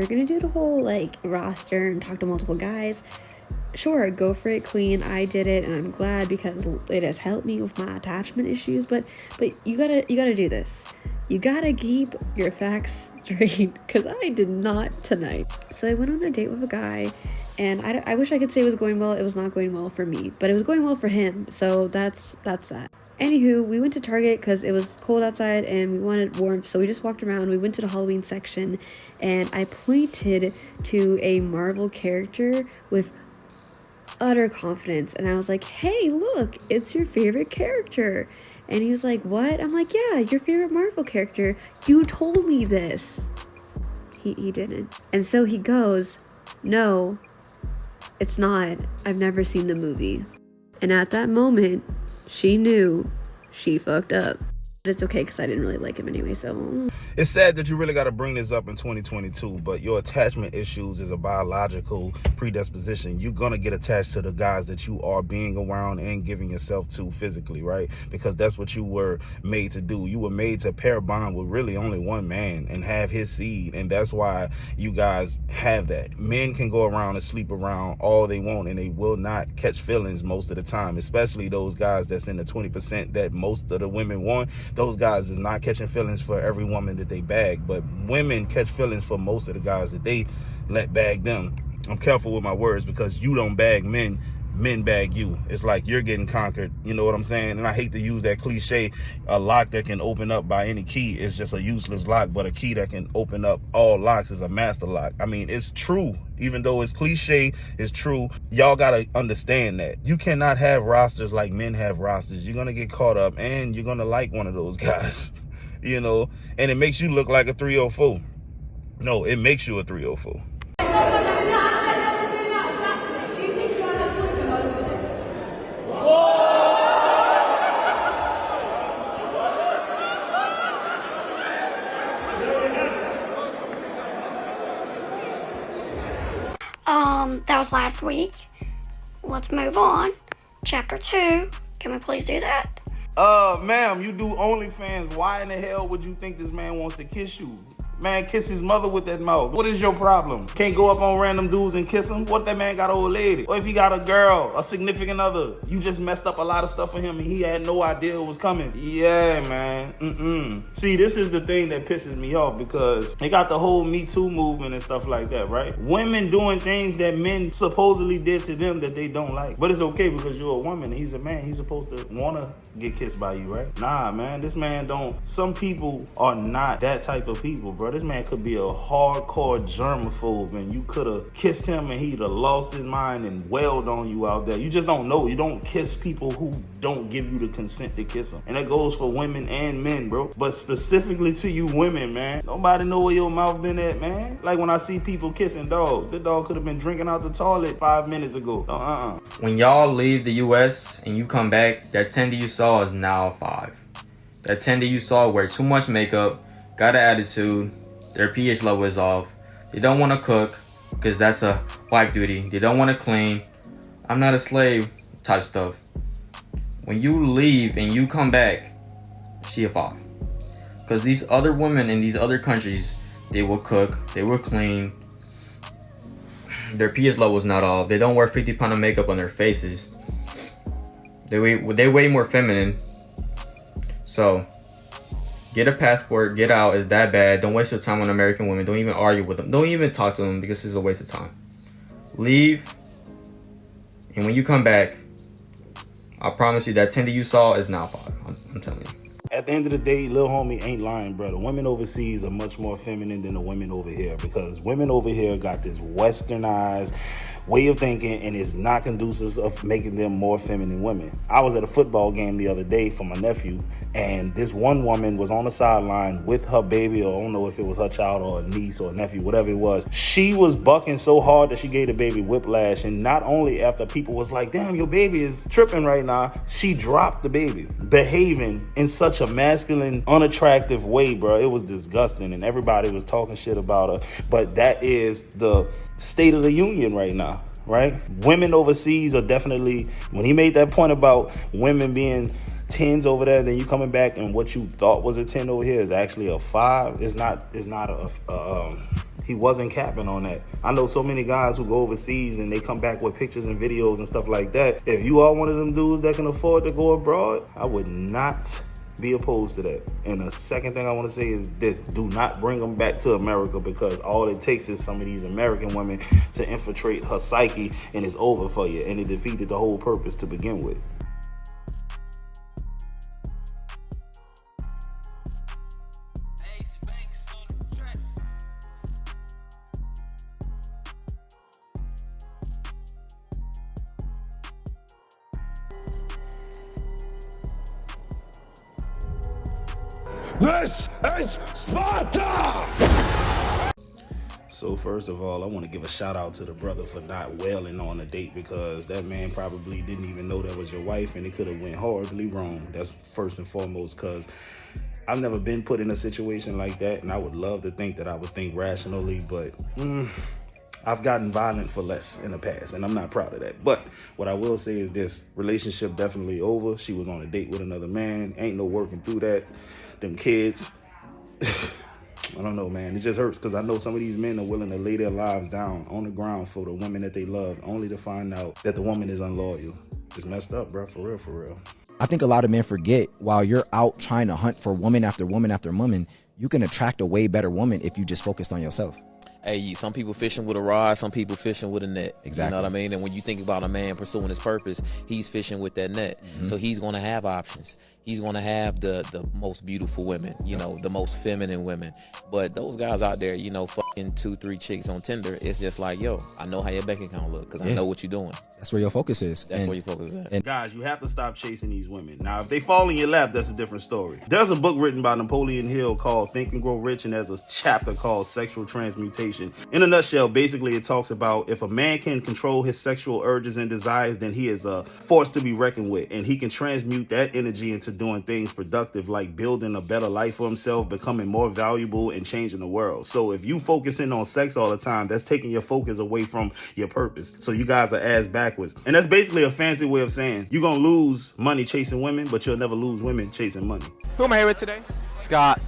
you're gonna do the whole like roster and talk to multiple guys, sure, go for it, queen. I did it, and I'm glad because it has helped me with my attachment issues. But you gotta do this. You gotta keep your facts straight, because I did not tonight. So I went on a date with a guy, and I wish I could say it was going well. It was not going well for me, but it was going well for him. So that's that. Anywho, we went to Target because it was cold outside and we wanted warmth. So we just walked around. We went to the Halloween section, and I pointed to a Marvel character with utter confidence, and I was like, hey, look, it's your favorite character. And he was like, what? I'm like, yeah, your favorite Marvel character. You told me this. He didn't. And so he goes, no, it's not. I've never seen the movie. And at that moment, she knew she fucked up. But it's okay because I didn't really like him anyway, so. It's sad that you really got to bring this up in 2022, but your attachment issues is a biological predisposition. You're going to get attached to the guys that you are being around and giving yourself to physically, right? Because that's what you were made to do. You were made to pair bond with really only one man and have his seed, and that's why you guys have that. Men can go around and sleep around all they want, and they will not catch feelings most of the time, especially those guys that's in the 20% that most of the women want. Those guys is not catching feelings for every woman that they bag, but women catch feelings for most of the guys that they let bag them. I'm careful with my words because you don't bag men, men bag you. It's like you're getting conquered, you know what I'm saying? And I hate to use that cliche, a lock that can open up by any key is just a useless lock, but a key that can open up all locks is a master lock. I mean, it's true. Even though it's cliche, it's true. Y'all gotta understand that. You cannot have rosters like men have rosters. You're gonna get caught up and you're gonna like one of those guys, you know? And it makes you look like a 304. No, it makes you a 304. That was last week. Let's move on. Chapter 2. Can we please do that? Ma'am, you do OnlyFans. Why in the hell would you think this man wants to kiss you? Man, kiss his mother with that mouth. What is your problem? Can't go up on random dudes and kiss them? What if that man got an old lady? Or if he got a girl, a significant other, you just messed up a lot of stuff for him and he had no idea it was coming. Yeah, man. See, this is the thing that pisses me off because they got the whole Me Too movement and stuff like that, right? Women doing things that men supposedly did to them that they don't like. But it's okay because you're a woman and he's a man. He's supposed to want to get kissed by you, right? Nah, man, this man don't. Some people are not that type of people, bro. This man could be a hardcore germaphobe and you could have kissed him and he'd have lost his mind and wailed on you out there. You just don't know. You don't kiss people who don't give you the consent to kiss them. And that goes for women and men, bro. But specifically to you women, man. Nobody know where your mouth been at, man. Like when I see people kissing dogs. The dog could have been drinking out the toilet 5 minutes ago. When y'all leave the US and you come back, that 10 that you saw is now 5. That 10 that you saw wear too much makeup, got an attitude, their pH level is off, they don't want to cook because that's a wife duty, they don't want to clean, I'm not a slave type stuff. When you leave and you come back, she a 5. Because these other women in these other countries, they will cook, they will clean, their pH level is not off, they don't wear 50 pounds of makeup on their faces, they way more feminine. So get a passport, get out. Is that bad? Don't waste your time on American women. Don't even argue with them. Don't even talk to them because it's a waste of time. Leave. And when you come back, I promise you that 10 that you saw is now 5. I'm telling you. At the end of the day, little homie ain't lying, brother. Women overseas are much more feminine than the women over here because women over here got this westernized way of thinking and it's not conducive of making them more feminine women. I was at a football game the other day for my nephew and this one woman was on the sideline with her baby, or I don't know if it was her child or a niece or a nephew, whatever it was. She was bucking so hard that she gave the baby whiplash, and not only after people was like, damn, your baby is tripping right now, she dropped the baby, behaving in such a masculine, unattractive way, bro. It was disgusting and everybody was talking shit about her, but that is the state of the union right now, right? Women overseas are definitely, when he made that point about women being 10s over there, then you coming back and what you thought was a 10 over here is actually a 5. It's not He wasn't capping on that. I know so many guys who go overseas and they come back with pictures and videos and stuff like that. If you are one of them dudes that can afford to go abroad, I would not be opposed to that. And the second thing I want to say is this: do not bring them back to America, because all it takes is some of these American women to infiltrate her psyche and it's over for you, and it defeated the whole purpose to begin with. This is Sparta! So first of all, I want to give a shout out to the brother for not wailing on a date, because that man probably didn't even know that was your wife, and it could have went horribly wrong. That's first and foremost, because I've never been put in a situation like that, and I would love to think that I would think rationally, but I've gotten violent for less in the past, and I'm not proud of that. But what I will say is this: relationship definitely over. She was on a date with another man. Ain't no working through that. Them kids, I don't know, man. It just hurts, because I know some of these men are willing to lay their lives down on the ground for the women that they love, only to find out that the woman is unloyal. It's messed up, bro. For real, for real. I think a lot of men forget, while you're out trying to hunt for woman after woman after woman, you can attract a way better woman if you just focused on yourself. Hey, some people fishing with a rod, some people fishing with a net. Exactly. You know what I mean? And when you think about a man pursuing his purpose, he's fishing with that net. So he's going to have options. He's going to have the most beautiful women, you know, the most feminine women. But those guys out there, you know, fucking 2-3 chicks on Tinder, it's just like, yo, I know how your bank account look, because I know what you're doing. That's where your focus is. That's where your focus is at. Guys, you have to stop chasing these women. Now, if they fall in your lap, that's a different story. There's a book written by Napoleon Hill called Think and Grow Rich, and there's a chapter called Sexual Transmutation. In a nutshell, basically it talks about if a man can control his sexual urges and desires, then he is a force to be reckoned with, and he can transmute that energy into doing things productive, like building a better life for himself, becoming more valuable, and changing the world. So if you focusing on sex all the time, that's taking your focus away from your purpose. So you guys are ass backwards. And that's basically a fancy way of saying you're gonna lose money chasing women, but you'll never lose women chasing money. Who am I here with today? Scott.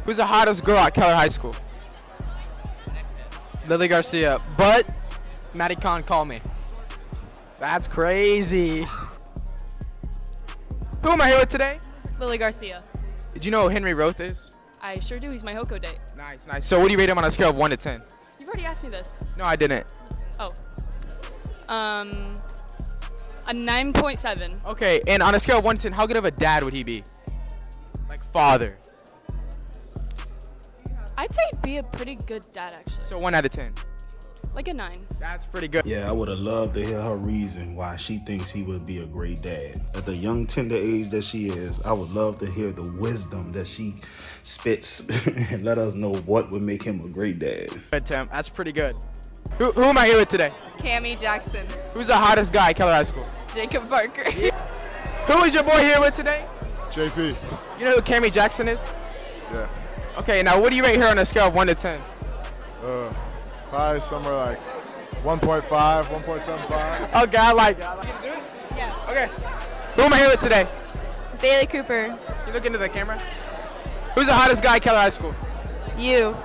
Who's the hottest girl at Keller High School? Lily Garcia. But Maddie Khan called me. That's crazy. Who am I here with today? Lily Garcia. Did you know who Henry Roth is? I sure do. He's my Hoko date. Nice, nice. So what do you rate him on a scale of 1 to 10? You've already asked me this. No, I didn't. Oh. A 9.7. Okay, and on a scale of 1 to 10, how good of a dad would he be? Like father. I'd say he'd be a pretty good dad, actually. So 1 out of 10. Like a 9. That's pretty good. Yeah, I would have loved to hear her reason why she thinks he would be a great dad. At the young, tender age that she is, I would love to hear the wisdom that she spits and let us know what would make him a great dad. Good, Tim. That's pretty good. Who am I here with today? Cammie Jackson. Who's the hottest guy at Keller High School? Jacob Parker. Who is your boy here with today? JP. You know who Cammie Jackson is? Yeah. Okay, now what do you rate her on a scale of 1 to 10? Probably somewhere like 1.5, 1.75. Okay, I like it. Yeah. Okay. Who am I here with today? Bailey Cooper. You look into the camera. Who's the hottest guy at Keller High School? You.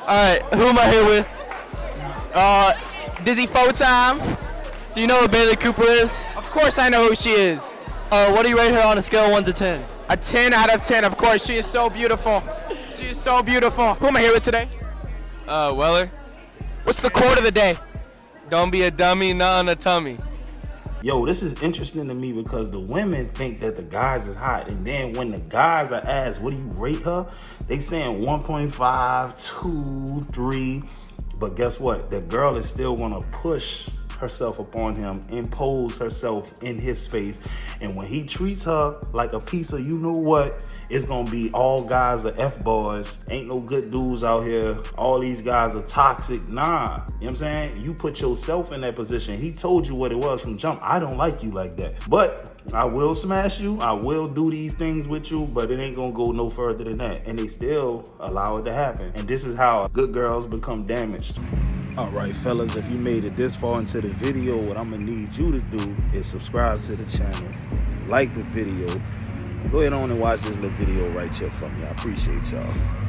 Alright, who am I here with? Dizzy Time. Do you know what Bailey Cooper is? Of course I know who she is. What do you rate her on a scale of 1 to 10? A 10 out of 10, of course. She is so beautiful. She is so beautiful. Who am I here with today? Weller. What's the quote of the day? Don't be a dummy, not on a tummy. Yo, this is interesting to me because the women think that the guys is hot, and then when the guys are asked, what do you rate her? They saying 1.5, 2, 3. But guess what? The girl is still gonna push herself upon him, impose herself in his face, and when he treats her like a piece of you know what, it's gonna be all guys are F-boys, ain't no good dudes out here, all these guys are toxic. Nah, you know what I'm saying? You put yourself in that position. He told you what it was from jump. I don't like you like that, but I will smash you, I will do these things with you, but it ain't gonna go no further than that. And they still allow it to happen, and this is how good girls become damaged. All right, fellas, if you made it this far into the video, what I'm gonna need you to do is subscribe to the channel, like the video, go ahead on and watch this little video right here from me. I appreciate y'all.